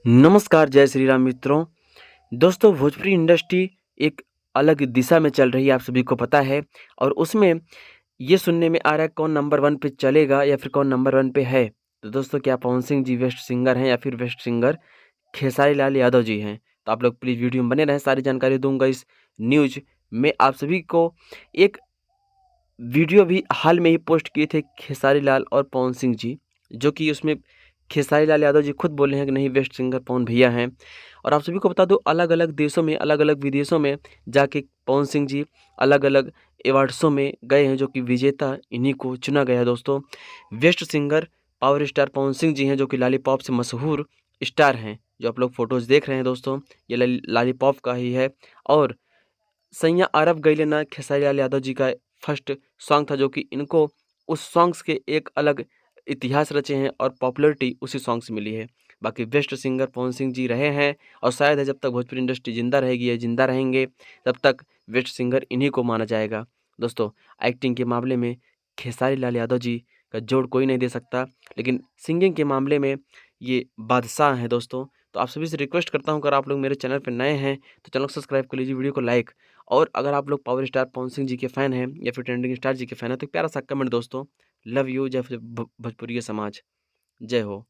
नमस्कार, जय श्री राम मित्रों। दोस्तों, भोजपुरी इंडस्ट्री एक अलग दिशा में चल रही है, आप सभी को पता है। और उसमें ये सुनने में आ रहा है कौन नंबर 1 पे चलेगा या फिर कौन नंबर 1 पे है। तो दोस्तों, क्या पवन सिंह जी बेस्ट सिंगर हैं या फिर बेस्ट सिंगर खेसारी लाल यादव जी हैं? तो आप लोग प्लीज़ वीडियो में बने रहें, सारी जानकारी दूँगा इस न्यूज़ में। आप सभी को एक वीडियो भी हाल में ही पोस्ट किए थे खेसारी लाल और पवन सिंह जी, जो कि उसमें खेसारी लाल यादव जी खुद बोले हैं कि नहीं, बेस्ट सिंगर पवन भैया हैं। और आप सभी को बता दूं, अलग-अलग देशों में, अलग-अलग विदेशों में जाके पवन सिंह जी अलग-अलग अवार्ड्सों में गए हैं, जो कि विजेता इन्हीं को चुना गया है दोस्तों। Best singer power star Pawan Singh ji हैं, जो कि लॉलीपॉप से मशहूर स्टार हैं। जो आप लोग फ़ोटोज़ देख रहे हैं दोस्तों, ये लॉलीपॉप का ही है। और सैयां अरब गइले ना खेसारी लाल यादव जी का फर्स्ट सॉन्ग था, जो कि इनको उस सॉन्ग्स के एक अलग इतिहास रचे हैं और पॉपुलैरिटी उसी सॉन्ग से मिली है। बाकी बेस्ट सिंगर पवन सिंह जी रहे हैं और शायद है जब तक भोजपुरी इंडस्ट्री जिंदा रहेगी या जिंदा रहेंगे, तब तक बेस्ट सिंगर इन्हीं को माना जाएगा। दोस्तों, एक्टिंग के मामले में खेसारी लाल यादव जी का जोड़ कोई नहीं दे सकता, लेकिन सिंगिंग के मामले में ये बादशाह हैं दोस्तों। तो आप सभी से रिक्वेस्ट करता हूँ, अगर आप लोग मेरे चैनल पर नए हैं तो चैनल को सब्सक्राइब कर लीजिए, वीडियो को लाइक। और अगर आप लोग पावर स्टार पवन सिंह जी के फ़ैन हैं या फिर ट्रेंडिंग स्टार जी के फ़ैन हैं, तो एक प्यारा सा कमेंट दोस्तों। लव यू, जय भोजपुरी समाज, जय हो।